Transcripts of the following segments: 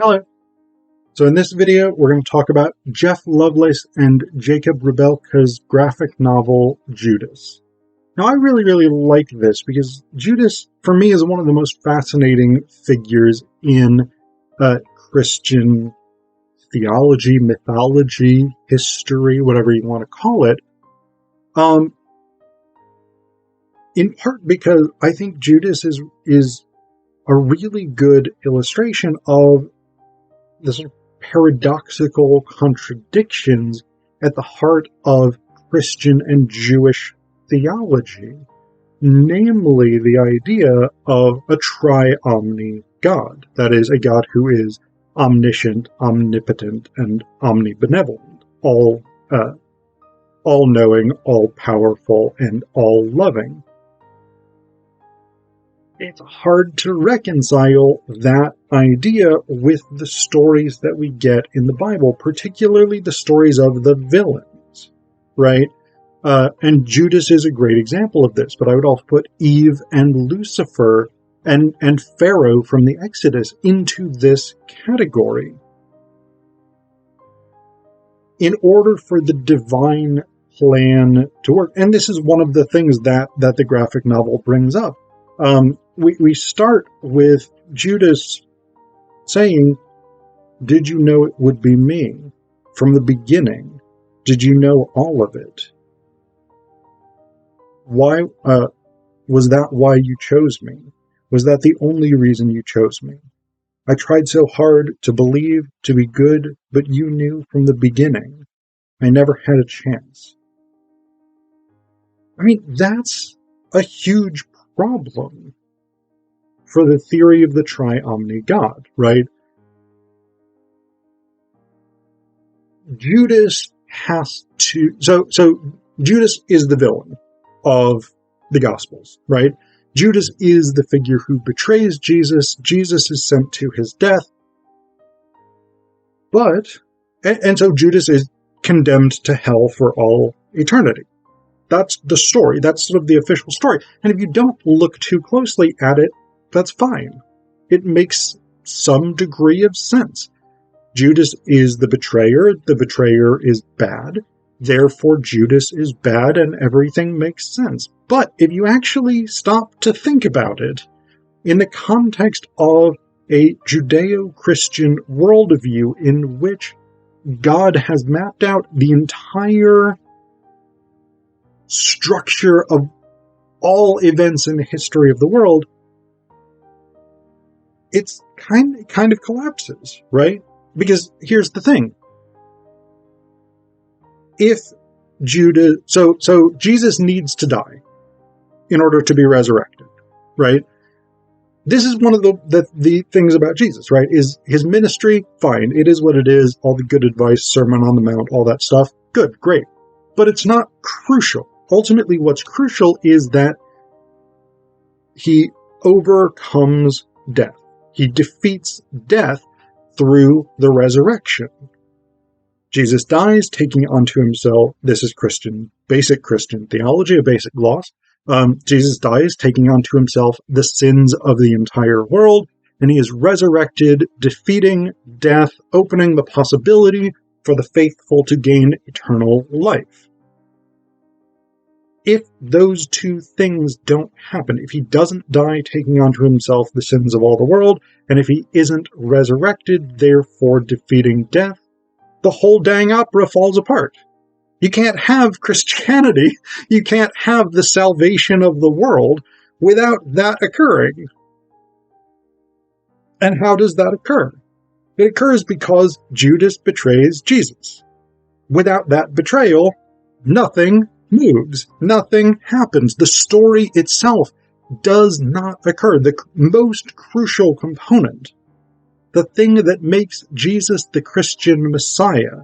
Hello. So in this video, we're going to talk about Jeff Loveness and Jakub Rebelka's graphic novel, Judas. Now, I really like this because Judas, for me, is one of the most fascinating figures in Christian theology, mythology, history, whatever you want to call it. In part because I think Judas is a really good illustration of the sort of paradoxical contradictions at the heart of Christian and Jewish theology, namely the idea of a tri-omni God, that is, a God who is omniscient, omnipotent, and omnibenevolent, all-knowing, all-powerful, and all-loving. It's hard to reconcile that idea with the stories that we get in the Bible, particularly the stories of the villains, right? And Judas is a great example of this, but I would also put Eve and Lucifer and Pharaoh from the Exodus into this category. In order for the divine plan to work, and this is one of the things that the graphic novel brings up, we start with Judas saying, "Did you know it would be me? From the beginning, did you know all of it? Why was that why you chose me? Was that the only reason you chose me? I tried so hard to believe, to be good, but you knew from the beginning. I never had a chance." I mean, that's a huge problem for the theory of the tri-omni God, right? Judas has to... So Judas is the villain of the Gospels, right? Judas is the figure who betrays Jesus. Jesus is sent to his death. And so Judas is condemned to hell for all eternity. That's the story. That's sort of the official story. And if you don't look too closely at it, that's fine. It makes some degree of sense. Judas is the betrayer. The betrayer is bad. Therefore, Judas is bad and everything makes sense. But if you actually stop to think about it, in the context of a Judeo-Christian worldview in which God has mapped out the entire structure of all events in the history of the world, it's kind of collapses, right? Because here's the thing. If Judas... So Jesus needs to die in order to be resurrected, right? This is one of the things about Jesus, right? Is his ministry, fine. It is what it is. All the good advice, Sermon on the Mount, all that stuff. Good, great. But it's not crucial. Ultimately, what's crucial is that he overcomes death. He defeats death through the resurrection. Jesus dies, taking onto himself, this is basic Christian theology, a basic gloss. Jesus dies, taking onto himself the sins of the entire world, and he is resurrected, defeating death, opening the possibility for the faithful to gain eternal life. If those two things don't happen, if he doesn't die taking onto himself the sins of all the world, and if he isn't resurrected, therefore defeating death, the whole dang opera falls apart. You can't have Christianity, you can't have the salvation of the world without that occurring. And how does that occur? It occurs because Judas betrays Jesus. Without that betrayal, nothing moves. Nothing happens. The story itself does not occur. The most crucial component, the thing that makes Jesus the Christian Messiah,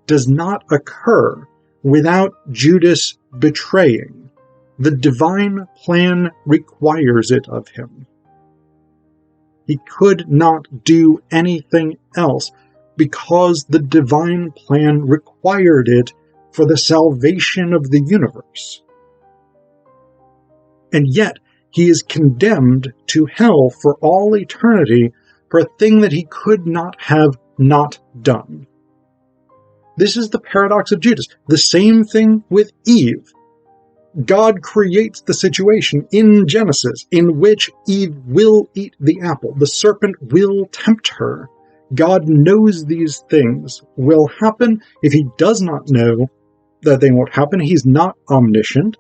does not occur without Judas betraying. The divine plan requires it of him. He could not do anything else because the divine plan required it for the salvation of the universe. And yet, he is condemned to hell for all eternity for a thing that he could not have not done. This is the paradox of Judas. The same thing with Eve. God creates the situation in Genesis in which Eve will eat the apple. The serpent will tempt her. God knows these things will happen. If he does not know that they won't happen, he's not omniscient.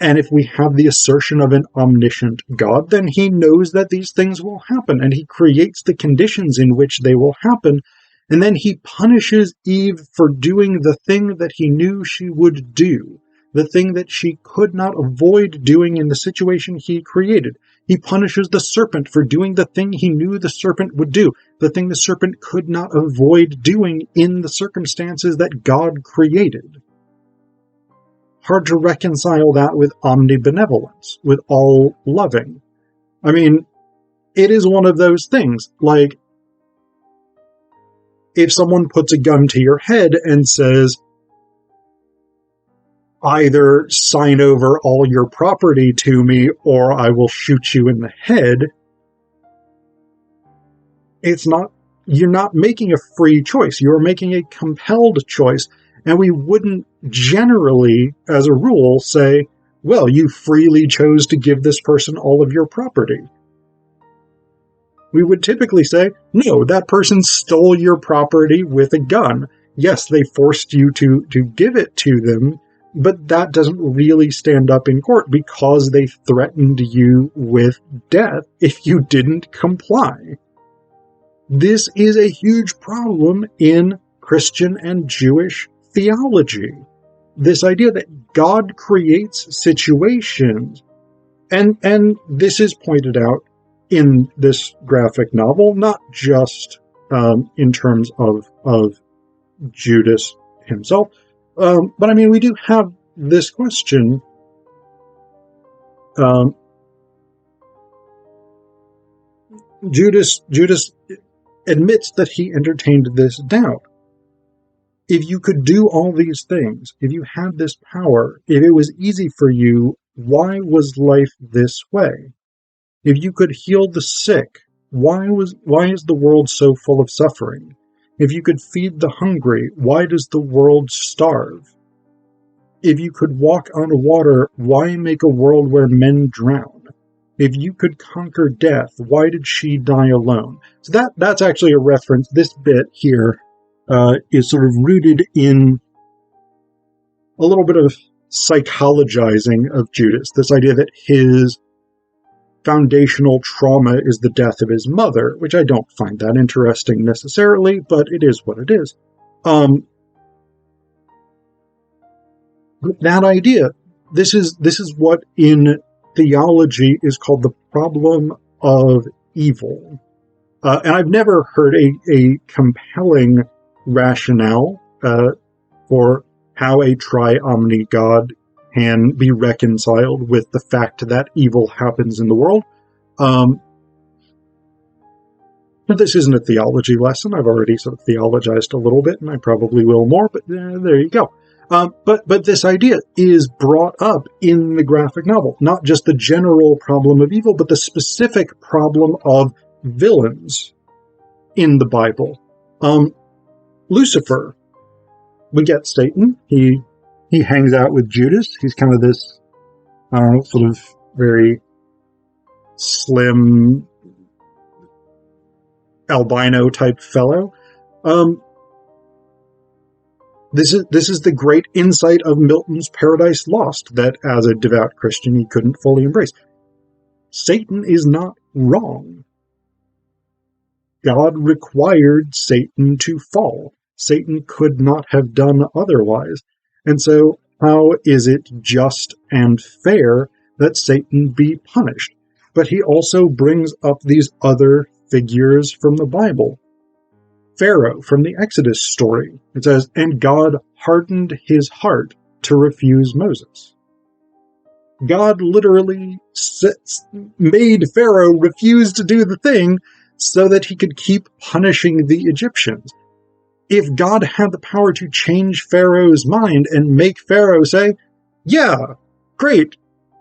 And if we have the assertion of an omniscient God, then he knows that these things will happen, and he creates the conditions in which they will happen, and then he punishes Eve for doing the thing that he knew she would do, the thing that she could not avoid doing in the situation he created. He punishes the serpent for doing the thing he knew the serpent would do, the thing the serpent could not avoid doing in the circumstances that God created. Hard to reconcile that with omnibenevolence, with all loving. I mean, it is one of those things, like, if someone puts a gun to your head and says, either sign over all your property to me or I will shoot you in the head, you're not making a free choice. You're making a compelled choice. And we wouldn't generally, as a rule, say, well, you freely chose to give this person all of your property. We would typically say, no, that person stole your property with a gun. Yes, they forced you to give it to them, but that doesn't really stand up in court because they threatened you with death if you didn't comply. This is a huge problem in Christian and Jewish theology. This idea that God creates situations, and this is pointed out in this graphic novel, not just in terms of Judas himself, but I mean, we do have this question. Judas admits that he entertained this doubt. If you could do all these things, if you had this power, if it was easy for you, why was life this way? If you could heal the sick, why is the world so full of suffering? If you could feed the hungry, why does the world starve? If you could walk on water, why make a world where men drown? If you could conquer death, why did she die alone? So that's actually a reference. This bit here is sort of rooted in a little bit of psychologizing of Judas, this idea that his foundational trauma is the death of his mother, which I don't find that interesting necessarily, but it is what it is. That idea, this is what in theology is called the problem of evil. And I've never heard a compelling rationale for how a tri-omni God can be reconciled with the fact that evil happens in the world. But this isn't a theology lesson. I've already sort of theologized a little bit, and I probably will more, but there you go. But this idea is brought up in the graphic novel. Not just the general problem of evil, but the specific problem of villains in the Bible. Lucifer, we get Satan. He hangs out with Judas. He's kind of this, I don't know, sort of very slim, albino type fellow. This is the great insight of Milton's Paradise Lost that, as a devout Christian, he couldn't fully embrace. Satan is not wrong. God required Satan to fall. Satan could not have done otherwise. And so, how is it just and fair that Satan be punished? But he also brings up these other figures from the Bible. Pharaoh, from the Exodus story, it says, and God hardened his heart to refuse Moses. God literally made Pharaoh refuse to do the thing so that he could keep punishing the Egyptians. If God had the power to change Pharaoh's mind and make Pharaoh say, yeah, great,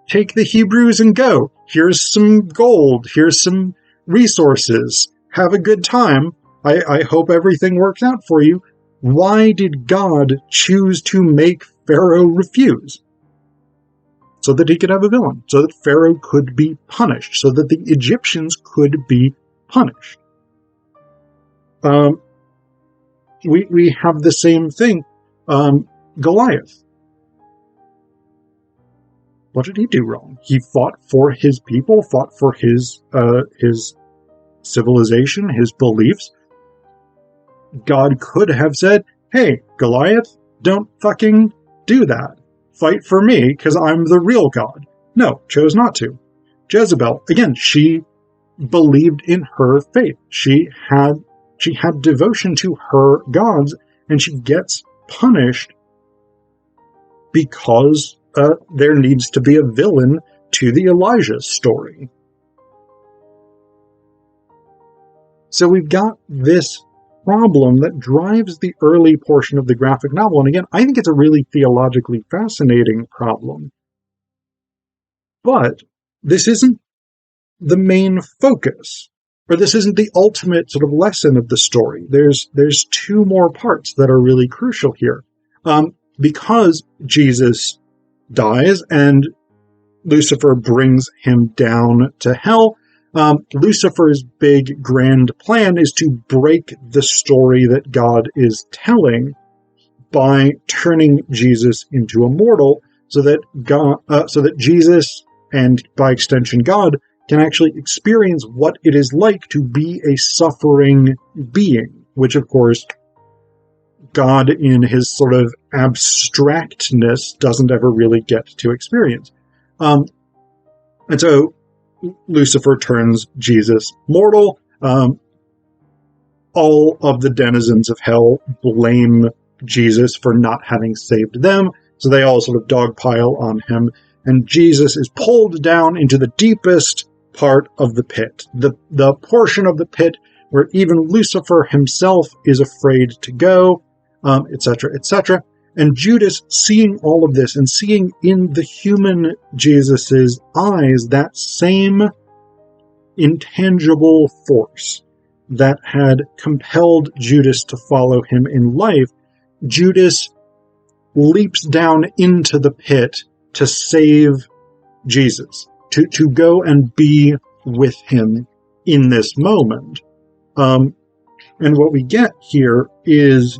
take the Hebrews and go. Here's some gold. Here's some resources. have a good time. I hope everything works out for you. Why did God choose to make Pharaoh refuse? So that he could have a villain, so that Pharaoh could be punished, so that the Egyptians could be punished. We have the same thing. Goliath. What did he do wrong? He fought for his people, fought for his civilization, his beliefs. God could have said, hey, Goliath, don't fucking do that. Fight for me, because I'm the real God. No, chose not to. Jezebel, again, she believed in her faith. She had devotion to her gods, and she gets punished because there needs to be a villain to the Elijah story. So we've got this problem that drives the early portion of the graphic novel. And again, I think it's a really theologically fascinating problem. But this isn't the main focus, or this isn't the ultimate sort of lesson of the story. There's two more parts that are really crucial here. Because Jesus dies and Lucifer brings him down to hell, Lucifer's big grand plan is to break the story that God is telling by turning Jesus into a mortal, so that Jesus, and by extension God, can actually experience what it is like to be a suffering being, which of course God in his sort of abstractness doesn't ever really get to experience. And so Lucifer turns Jesus mortal. All of the denizens of hell blame Jesus for not having saved them, so they all sort of dogpile on him, and Jesus is pulled down into the deepest part of the pit, the portion of the pit where even Lucifer himself is afraid to go, etc., etc. And Judas, seeing all of this and seeing in the human Jesus's eyes that same intangible force that had compelled Judas to follow him in life, Judas leaps down into the pit to save Jesus, to go and be with him in this moment. And what we get here is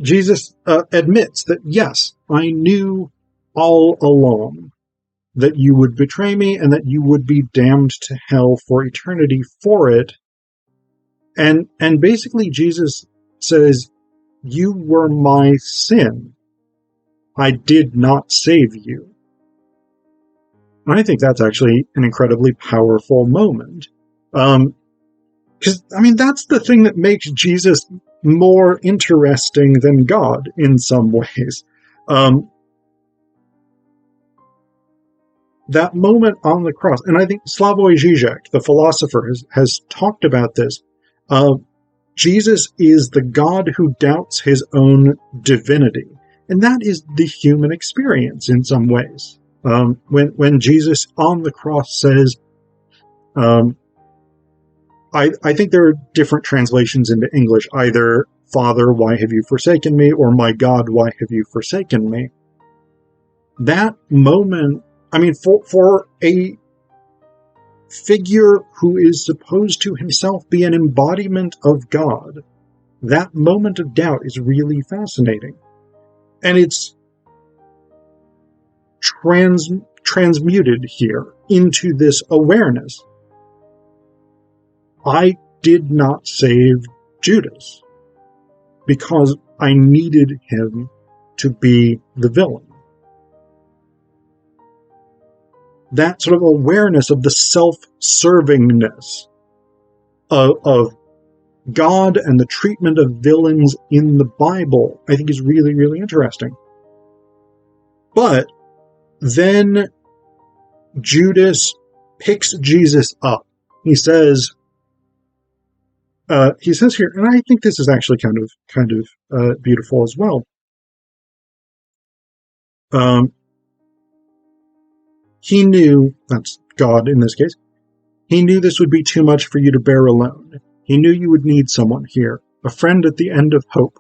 Jesus admits that, yes, I knew all along that you would betray me and that you would be damned to hell for eternity for it. And basically Jesus says, you were my sin. I did not save you. And I think that's actually an incredibly powerful moment. Because, I mean, that's the thing that makes Jesus more interesting than God in some ways. That moment on the cross, and I think Slavoj Žižek, the philosopher, has talked about this. Jesus is the God who doubts his own divinity. And that is the human experience in some ways. When Jesus on the cross says, I think there are different translations into English, either Father, why have you forsaken me? Or my God, why have you forsaken me? That moment, I mean, for a figure who is supposed to himself be an embodiment of God, that moment of doubt is really fascinating. And it's transmuted here into this awareness. I did not save Judas because I needed him to be the villain. That sort of awareness of the self-servingness of God and the treatment of villains in the Bible, I think is really, really interesting. But then Judas picks Jesus up. He says here, and I think this is actually kind of beautiful as well. He knew, that's God in this case, he knew this would be too much for you to bear alone. He knew you would need someone here, a friend at the end of hope.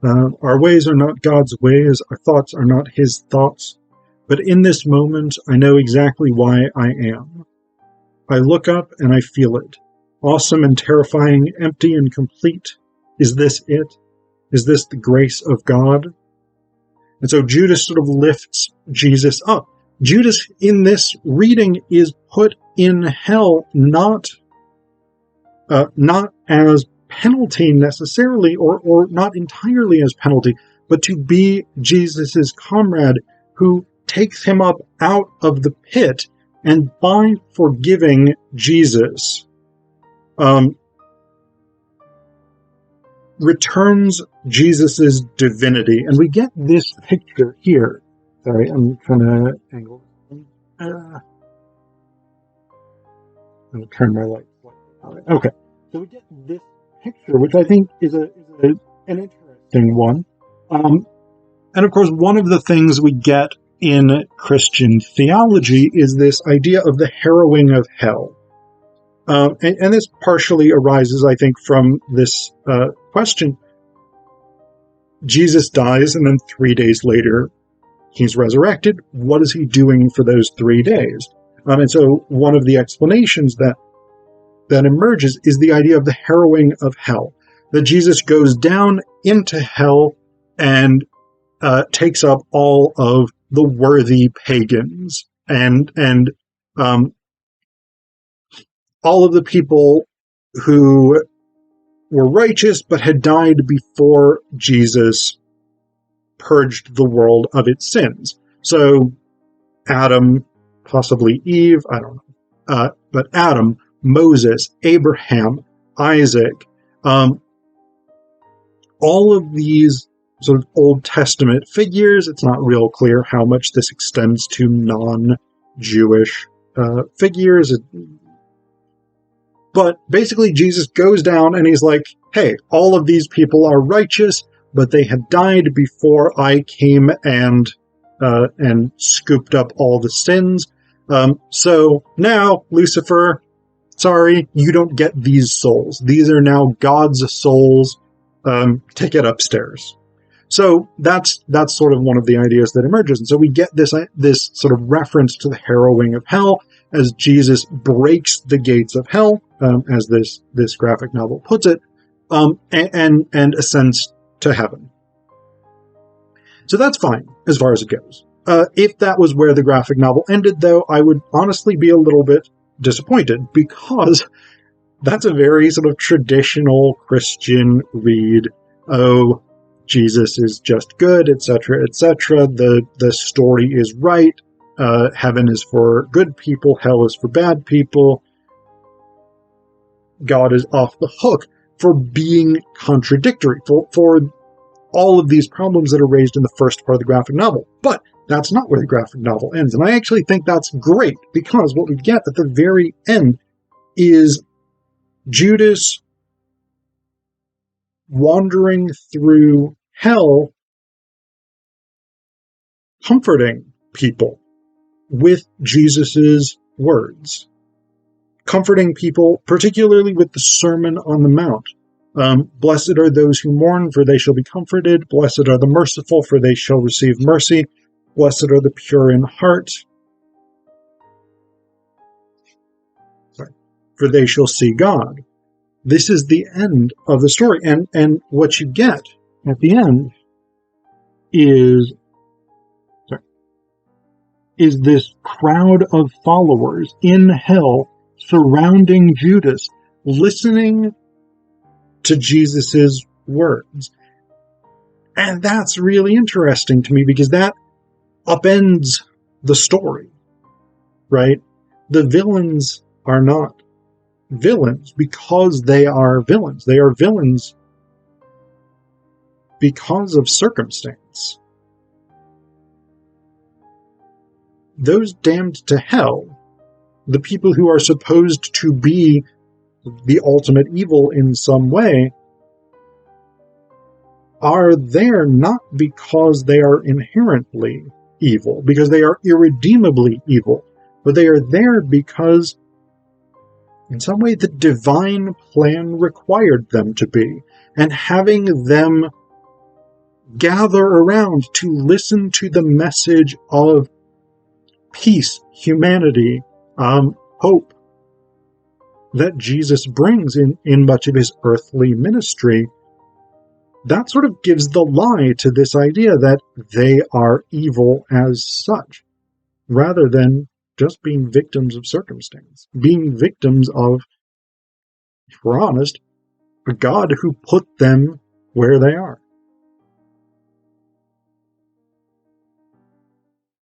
Our ways are not God's ways, our thoughts are not his thoughts. But in this moment, I know exactly why I am. I look up and I feel it. Awesome and terrifying, empty and complete. Is this it? Is this the grace of God? And so Judas sort of lifts Jesus up. Judas, in this reading, is put in hell not as penalty necessarily, or not entirely as penalty, but to be Jesus's comrade who takes him up out of the pit, and by forgiving Jesus, returns Jesus's divinity. And we get this picture here. Sorry, I'm trying to angle. I'm going to turn my light. Okay, so we get this picture, which I think is an interesting one. And of course, one of the things we get in Christian theology is this idea of the harrowing of hell. And this partially arises, I think, from this question. Jesus dies, and then 3 days later, he's resurrected. What is he doing for those 3 days? And so one of the explanations that emerges is the idea of the harrowing of hell. That Jesus goes down into hell and takes up all of the worthy pagans and all of the people who were righteous but had died before Jesus purged the world of its sins. So Adam, possibly Eve, I don't know, but Adam, Moses, Abraham, Isaac, all of these sort of Old Testament figures. It's not real clear how much this extends to non-Jewish figures. But basically Jesus goes down and he's like, hey, all of these people are righteous, but they had died before I came and scooped up all the sins. So now, Lucifer, sorry, you don't get these souls. These are now God's souls. Take it upstairs. So that's sort of one of the ideas that emerges. And so we get this sort of reference to the harrowing of hell as Jesus breaks the gates of hell, as this graphic novel puts it, and ascends to heaven. So that's fine as far as it goes. If that was where the graphic novel ended, though, I would honestly be a little bit disappointed, because that's a very sort of traditional Christian read. Oh, Jesus is just good, etc., etc. The story is right. Heaven is for good people. Hell is for bad people. God is off the hook for being contradictory, for all of these problems that are raised in the first part of the graphic novel. But that's not where the graphic novel ends. And I actually think that's great, because what we get at the very end is Judas wandering through hell, comforting people with Jesus's words. Comforting people, particularly with the Sermon on the Mount. Blessed are those who mourn, for they shall be comforted. Blessed are the merciful, for they shall receive mercy. Blessed are the pure in heart, for they shall see God. This is the end of the story. And what you get at the end is this crowd of followers in hell surrounding Judas, listening to Jesus's words. And that's really interesting to me, because that upends the story, right? The villains are not villains because they are villains. They are villains because of circumstance. Those damned to hell, the people who are supposed to be the ultimate evil in some way, are there not because they are inherently evil, because they are irredeemably evil, but they are there because in some way the divine plan required them to be. And having them gather around to listen to the message of peace, humanity, hope that Jesus brings in much of his earthly ministry, that sort of gives the lie to this idea that they are evil as such, rather than just being victims of circumstance, being victims of, if we're honest, a God who put them where they are.